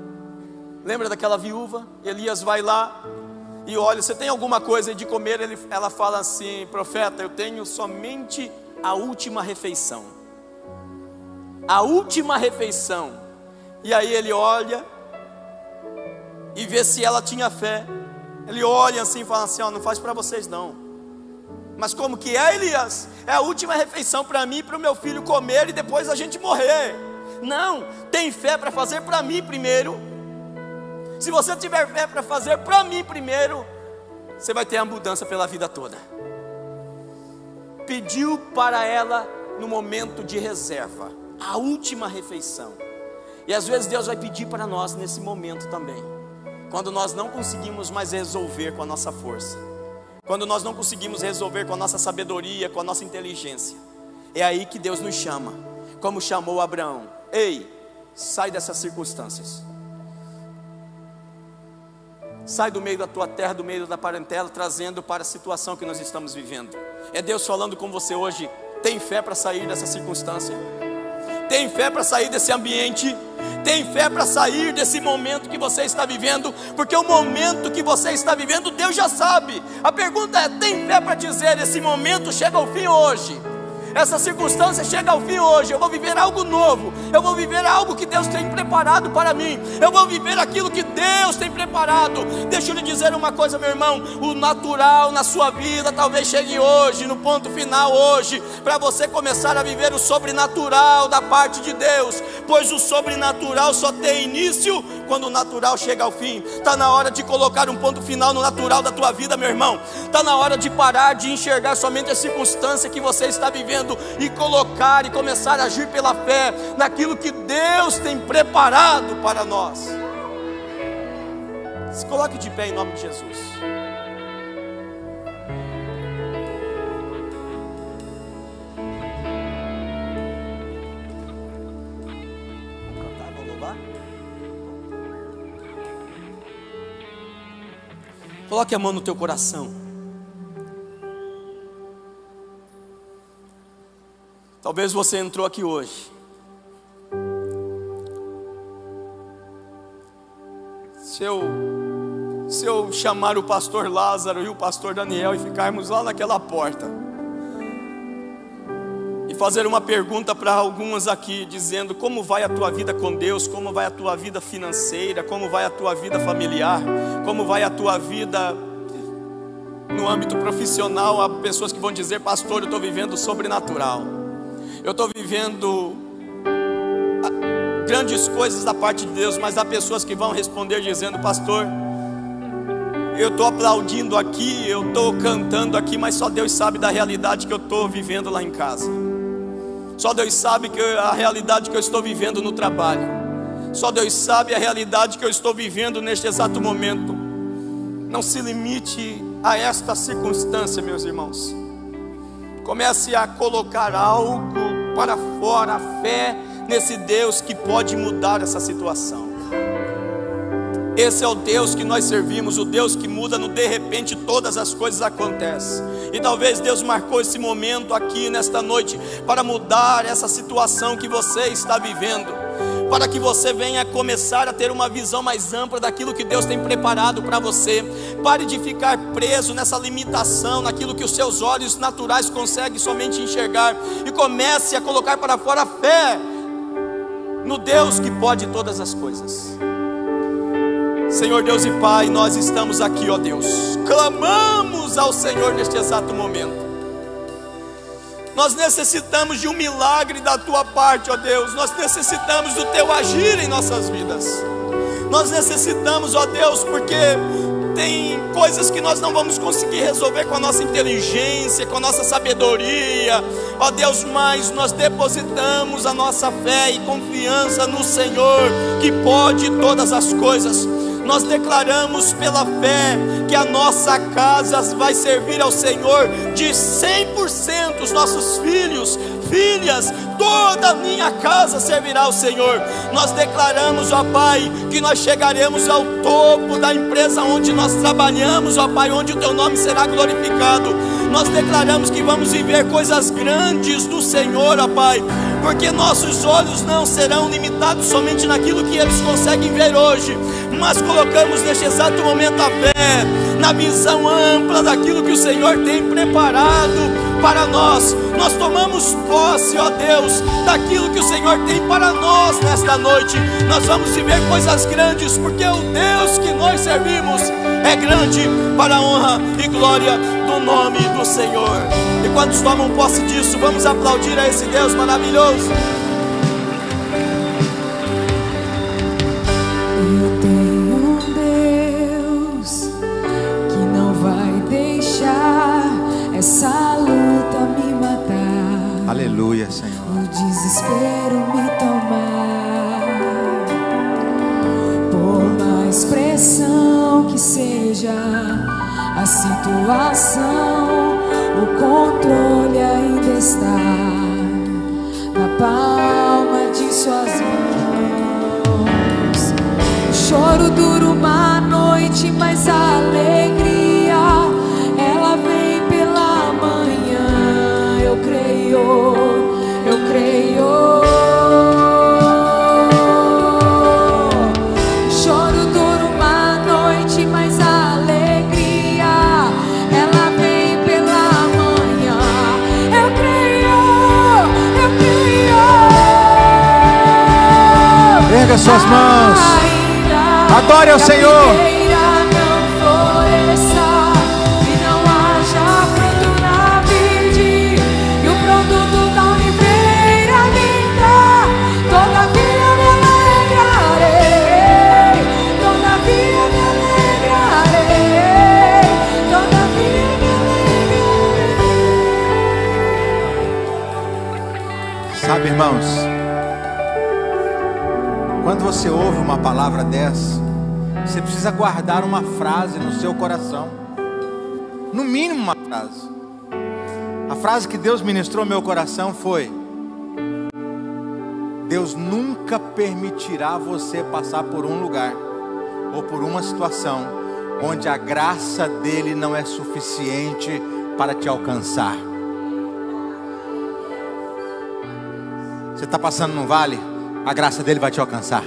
Lembra daquela viúva? Elias vai lá e olha: você tem alguma coisa de comer? Ela fala assim: profeta, eu tenho somente a última refeição. A última refeição. E aí ele olha e vê se ela tinha fé. Ele olha assim e fala assim: ó, não faz para vocês não. Mas como que é, Elias? É a última refeição para mim e para o meu filho comer e depois a gente morrer. Não, tem fé para fazer para mim primeiro. Se você tiver fé para fazer para mim primeiro, você vai ter a mudança pela vida toda. Pediu para ela no momento de reserva, a última refeição. E às vezes Deus vai pedir para nós nesse momento também, quando nós não conseguimos mais resolver com a nossa força, quando nós não conseguimos resolver com a nossa sabedoria, com a nossa inteligência, é aí que Deus nos chama, como chamou Abraão: ei, sai dessas circunstâncias, sai do meio da tua terra, do meio da parentela, trazendo para a situação que nós estamos vivendo. É Deus falando com você hoje: tem fé para sair dessa circunstância? Tem fé para sair desse ambiente? Tem fé para sair desse momento que você está vivendo? Porque o momento que você está vivendo, Deus já sabe. A pergunta é: tem fé para dizer, esse momento chega ao fim hoje, essa circunstância chega ao fim hoje, eu vou viver algo novo, eu vou viver algo que Deus tem preparado para mim, eu vou viver aquilo que Deus tem preparado. Deixa eu lhe dizer uma coisa, meu irmão: o natural na sua vida talvez chegue hoje, no ponto final hoje, para você começar a viver o sobrenatural da parte de Deus, pois o sobrenatural só tem início quando o natural chega ao fim. Está na hora de colocar um ponto final no natural da tua vida, meu irmão. Está na hora de parar de enxergar somente a circunstância que você está vivendo e colocar e começar a agir pela fé naquilo que Deus tem preparado para nós. Se coloque de pé em nome de Jesus. Vamos cantar, vamos louvar? Coloque a mão no teu coração. Talvez você entrou aqui hoje se eu chamar o pastor Lázaro e o pastor Daniel e ficarmos lá naquela porta e fazer uma pergunta para algumas aqui, dizendo: como vai a tua vida com Deus? Como vai a tua vida financeira? Como vai a tua vida familiar? Como vai a tua vida no âmbito profissional? Há pessoas que vão dizer: pastor, eu estou vivendo o sobrenatural, eu estou vivendo grandes coisas da parte de Deus. Mas há pessoas que vão responder dizendo: pastor, eu estou aplaudindo aqui, eu estou cantando aqui, mas só Deus sabe da realidade que eu estou vivendo lá em casa. Só Deus sabe a realidade que eu estou vivendo no trabalho. Só Deus sabe a realidade que eu estou vivendo neste exato momento. Não se limite a esta circunstância, meus irmãos. Comece a colocar algo para fora, a fé nesse Deus que pode mudar essa situação. Esse é o Deus que nós servimos, o Deus que muda no de repente, todas as coisas acontecem. E talvez Deus marcou esse momento aqui nesta noite para mudar essa situação que você está vivendo, para que você venha começar a ter uma visão mais ampla daquilo que Deus tem preparado para você. Pare de ficar preso nessa limitação, naquilo que os seus olhos naturais conseguem somente enxergar, e comece a colocar para fora a fé no Deus que pode todas as coisas. Senhor Deus e Pai, nós estamos aqui, ó Deus, clamamos ao Senhor neste exato momento. Nós necessitamos de um milagre da tua parte, ó Deus. Nós necessitamos do teu agir em nossas vidas. Nós necessitamos, ó Deus, porque tem coisas que nós não vamos conseguir resolver com a nossa inteligência, com a nossa sabedoria, ó Deus, mas nós depositamos a nossa fé e confiança no Senhor, que pode todas as coisas. Nós declaramos pela fé que a nossa casa vai servir ao Senhor de 100%, os nossos filhos, filhas, toda a minha casa servirá ao Senhor. Nós declaramos, ó Pai, que nós chegaremos ao topo da empresa onde nós trabalhamos, ó Pai, onde o teu nome será glorificado. Nós declaramos que vamos viver coisas grandes do Senhor, ó Pai, porque nossos olhos não serão limitados somente naquilo que eles conseguem ver hoje, mas colocamos neste exato momento a fé na visão ampla daquilo que o Senhor tem preparado para nós. Nós tomamos posse, ó Deus, daquilo que o Senhor tem para nós nesta noite. Nós vamos viver coisas grandes, porque o Deus que nós servimos é grande, para a honra e glória do nome do Senhor. E quantos tomam posse disso, vamos aplaudir a esse Deus maravilhoso. Eu tenho um Deus que não vai deixar essa luta me matar. Aleluia, Senhor. O desespero me tomar, por mais pressão que seja a situação, o controle ainda está na palma de suas mãos. O choro dura uma noite, mas a alegria ela vem pela manhã. Eu creio, eu creio. O choro dura uma noite, mas a alegria ela vem pela manhã. Eu creio, eu creio. Erga suas mãos. Adore ao Senhor. Sabe, irmãos, quando você ouve uma palavra dessa, você precisa guardar uma frase no seu coração. No mínimo uma frase. A frase que Deus ministrou no meu coração foi: Deus nunca permitirá você passar por um lugar ou por uma situação onde a graça dele não é suficiente para te alcançar. Você está passando num vale, a graça dele vai te alcançar.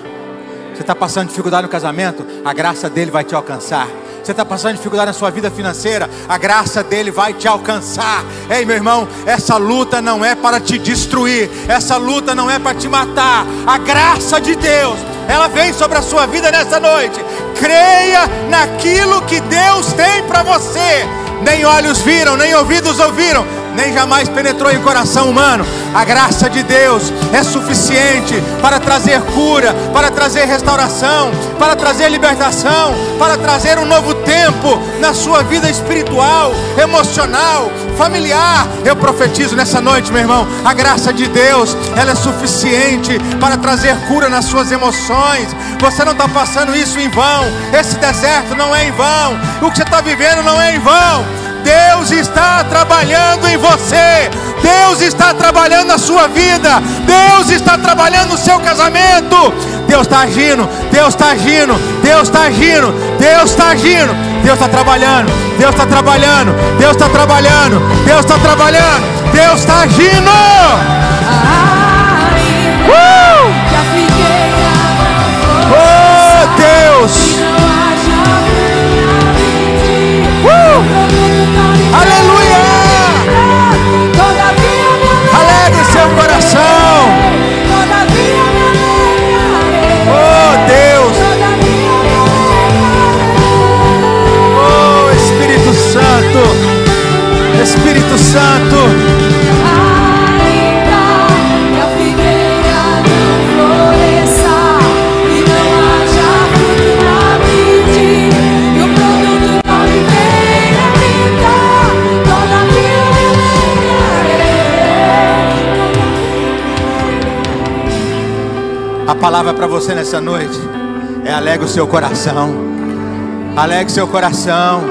Você está passando dificuldade no casamento, a graça dele vai te alcançar. Você está passando dificuldade na sua vida financeira, a graça dele vai te alcançar. Ei, meu irmão, essa luta não é para te destruir, essa luta não é para te matar. A graça de Deus, ela vem sobre a sua vida nessa noite. Creia naquilo que Deus tem para você. Nem olhos viram, nem ouvidos ouviram, nem jamais penetrou em coração humano. A graça de Deus é suficiente para trazer cura, para trazer restauração, para trazer libertação, para trazer um novo tempo na sua vida espiritual, emocional, familiar. Eu profetizo nessa noite, meu irmão, a graça de Deus, ela é suficiente para trazer cura nas suas emoções. Você não está passando isso em vão. Esse deserto não é em vão. O que você está vivendo não é em vão. Deus está trabalhando em você. Deus está trabalhando na sua vida. Deus está trabalhando no seu casamento. Deus está agindo. Deus está agindo. Deus está agindo. Deus está agindo. Deus está trabalhando. Deus está trabalhando. Deus está trabalhando. Deus está trabalhando. Deus está agindo. Oh, Deus. Aleluia! Alegre seu coração. Oh, Deus. Oh, Espírito Santo. Espírito Santo. A palavra para você nessa noite é: alegre o seu coração. Alegre seu coração.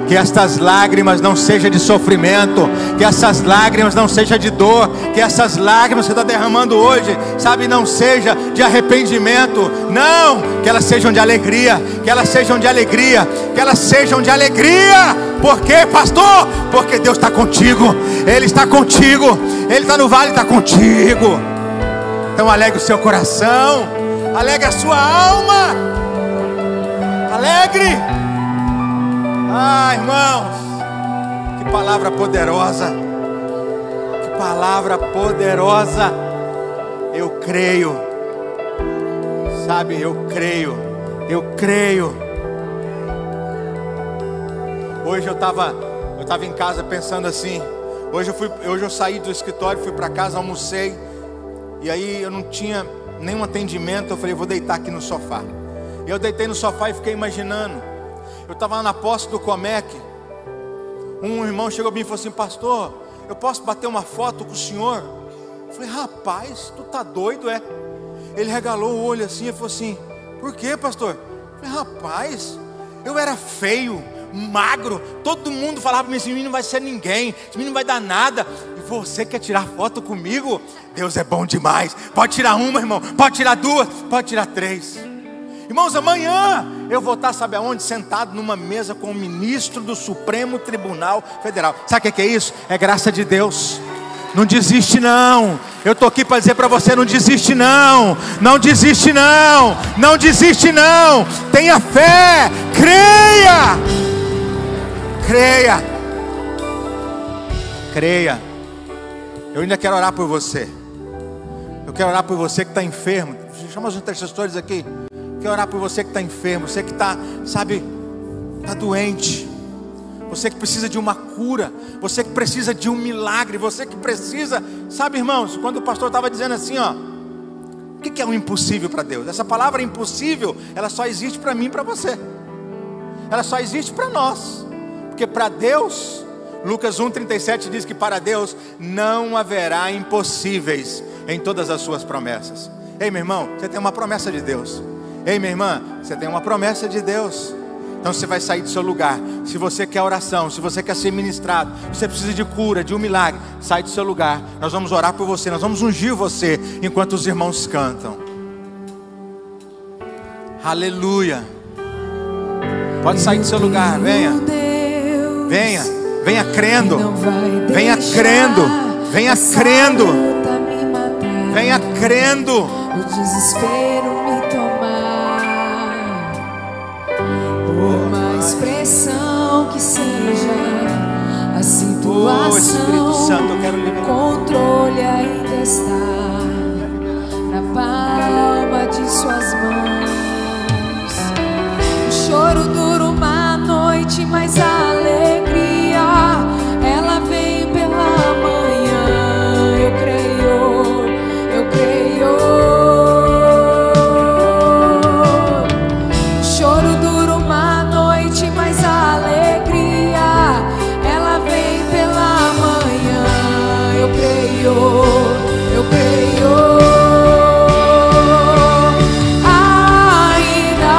Que estas lágrimas não sejam de sofrimento, que essas lágrimas não sejam de dor, que essas lágrimas que você está derramando hoje, sabe, não seja de arrependimento. Não, que elas sejam de alegria. Que elas sejam de alegria. Que elas sejam de alegria. Por quê, pastor? Porque Deus está contigo. Ele está contigo. Ele está no vale, está contigo. Então alegre o seu coração, alegre a sua alma, alegre. Ah, irmãos, que palavra poderosa, que palavra poderosa. Eu creio, sabe, eu creio. Hoje eu estava em casa pensando assim. Hoje eu saí do escritório, fui para casa, almocei. E aí eu não tinha nenhum atendimento. Eu falei, vou deitar aqui no sofá. E eu deitei no sofá e fiquei imaginando. Eu estava lá na posse do Comec. Um irmão chegou a mim e falou assim: pastor, eu posso bater uma foto com o senhor? Eu falei: rapaz, tu tá doido, é? Ele regalou o olho assim e falou assim: por quê, pastor? Eu falei: rapaz, eu era feio, magro, todo mundo falava para mim: esse menino não vai ser ninguém, esse menino não vai dar nada. E você quer tirar foto comigo? Deus é bom demais. Pode tirar uma, irmão, pode tirar duas, pode tirar três. Irmãos, amanhã eu vou estar, sabe aonde? Sentado numa mesa com o ministro do Supremo Tribunal Federal. Sabe o que é isso? É graça de Deus. Não desiste não. Eu estou aqui para dizer para você: não desiste não. Não desiste não. Não desiste não. Tenha fé. Creia. Creia. Creia. Eu ainda quero orar por você. Eu quero orar por você que está enfermo. Chama os intercessores aqui. Eu quero orar por você que está enfermo. Você que está, sabe, está doente. Você que precisa de uma cura. Você que precisa de um milagre. Você que precisa, sabe, irmãos, quando o pastor estava dizendo assim, ó, o que é um impossível para Deus? Essa palavra impossível, ela só existe para mim e para você. Ela só existe para nós. Porque para Deus, Lucas 1,37 diz que para Deus não haverá impossíveis em todas as suas promessas. Ei, meu irmão, você tem uma promessa de Deus. Ei, minha irmã, você tem uma promessa de Deus. Então você vai sair do seu lugar. Se você quer oração, se você quer ser ministrado, você precisa de cura, de um milagre, sai do seu lugar. Nós vamos orar por você, nós vamos ungir você enquanto os irmãos cantam. Aleluia. Pode sair do seu lugar, venha. Venha, venha crendo. Venha crendo. Venha crendo. Venha crendo. O desespero me tomar. Uma expressão que seja a situação. Espírito Santo, eu quero liberar. O controle ainda está na palma de suas mãos. O choro dura uma noite, mas a alegria ela vem pela manhã. Eu creio, eu creio. O choro dura uma noite, mas a alegria ela vem pela manhã. Eu creio, eu creio. Ainda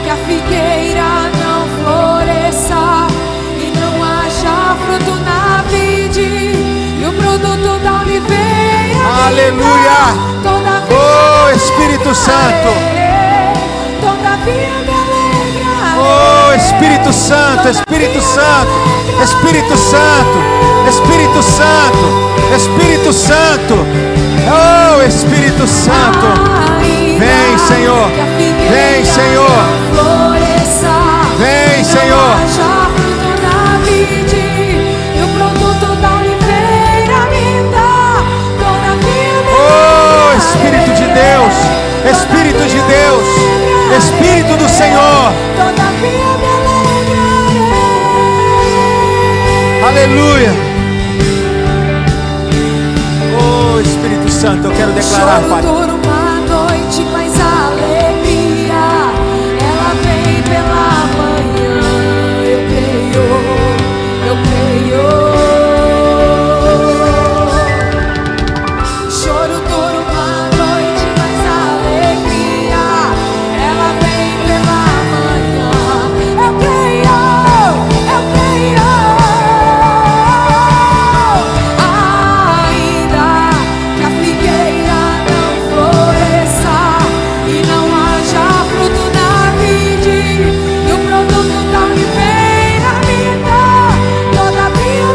que a figueira não floresça e não haja fruto na vide e o produto da oliveira. Aleluia. Oh, Espírito Santo. Todavia me alegrarei. Oh, Espírito Santo, Espírito Santo, Espírito Santo, Espírito Santo, Espírito Santo. Oh, Espírito Santo. Vem, Senhor. Vem, Senhor. Vem, Senhor. Oh, Espírito de Deus, Espírito de Deus, Espírito do Senhor. Aleluia. Oh, Espírito Santo, eu quero declarar, Pai. Choro dura uma noite, mas a alegria ela vem pela manhã. Eu creio, eu creio. Choro dura uma noite, mas a alegria ela vem pela manhã. Eu creio, eu creio. Ainda que a figueira não floresça e não haja fruto na vide e o produto da oliveira me dá, todavia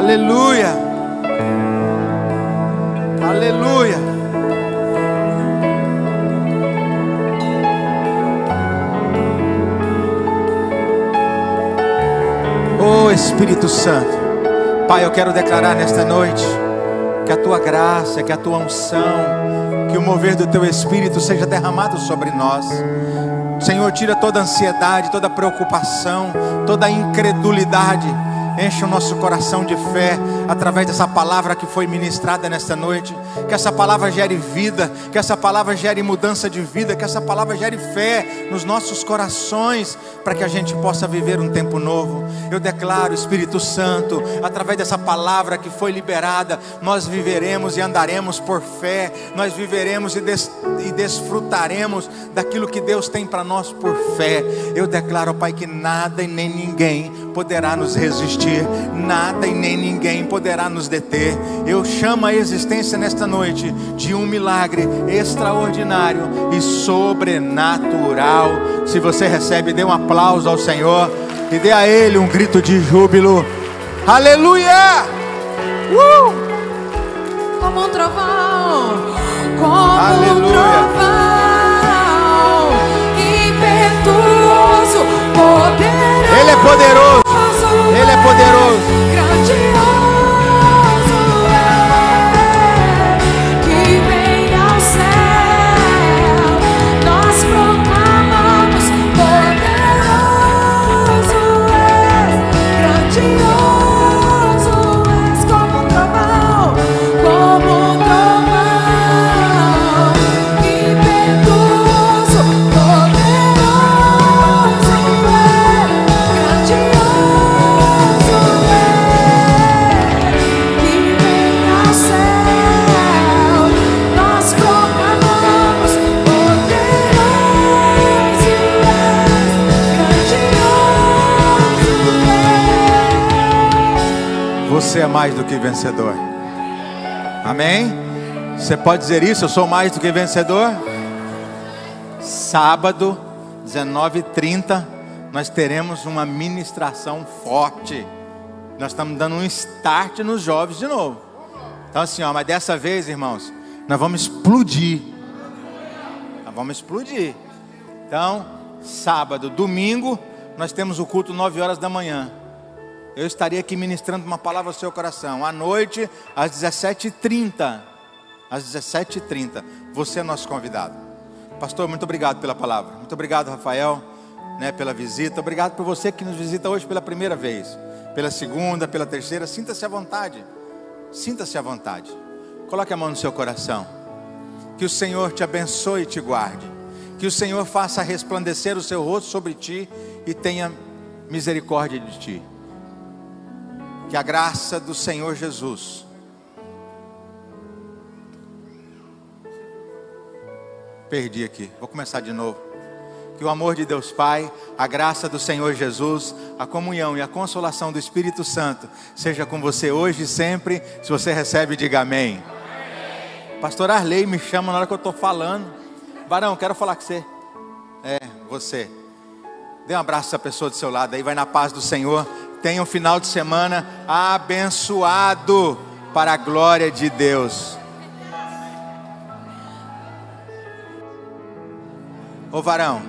Aleluia. Aleluia. Oh Espírito Santo, Pai, eu quero declarar nesta noite que a tua graça, que a tua unção, que o mover do teu Espírito seja derramado sobre nós. Senhor, tira toda ansiedade, toda preocupação, toda incredulidade. Enche o nosso coração de fé através dessa palavra que foi ministrada nesta noite. Que essa palavra gere vida, que essa palavra gere mudança de vida, que essa palavra gere fé nos nossos corações, para que a gente possa viver um tempo novo. Eu declaro, Espírito Santo, através dessa palavra que foi liberada, nós viveremos e andaremos por fé. Nós viveremos e desfrutaremos daquilo que Deus tem para nós por fé. Eu declaro, Pai, que nada e nem ninguém poderá nos resistir. Nada e nem ninguém poderá nos deter. Eu chamo a existência nesta noite de um milagre extraordinário e sobrenatural. Se você recebe, dê um aplauso ao Senhor e dê a Ele um grito de júbilo. Aleluia! Como um trovão, como Aleluia. um trovão, impetuoso, poderoso. Ele é poderoso. Ele é poderoso. Grandioso é, que vem ao céu. Nós proclamamos: poderoso é, grandioso és, como um trovão, impetuoso, poderoso é, grandioso. Você é mais do que vencedor. Amém? Você pode dizer isso? Eu sou mais do que vencedor. Sábado, 19h30, nós teremos uma ministração forte. Nós estamos dando um start nos jovens de novo. Então assim, mas dessa vez, irmãos, nós vamos explodir. Nós vamos explodir. Então, sábado, domingo, nós temos o culto 9 horas da manhã. Eu estaria aqui ministrando uma palavra ao seu coração. À noite, às 17h30. Às 17h30. Você é nosso convidado. Pastor, muito obrigado pela palavra. Muito obrigado, Rafael, pela visita. Obrigado por você que nos visita hoje pela primeira vez. Pela segunda, pela terceira. Sinta-se à vontade. Sinta-se à vontade. Coloque a mão no seu coração. Que o Senhor te abençoe e te guarde. Que o Senhor faça resplandecer o seu rosto sobre ti e tenha misericórdia de ti. Que a graça do Senhor Jesus, perdi aqui, vou começar de novo. Que o amor de Deus Pai, a graça do Senhor Jesus, a comunhão e a consolação do Espírito Santo seja com você hoje e sempre. Se você recebe, diga amém. Amém. Pastor Arley me chama na hora que eu estou falando. Varão, quero falar com você. Você. Dê um abraço a pessoa do seu lado aí, vai na paz do Senhor. Tenha um final de semana abençoado para a glória de Deus. Ô varão,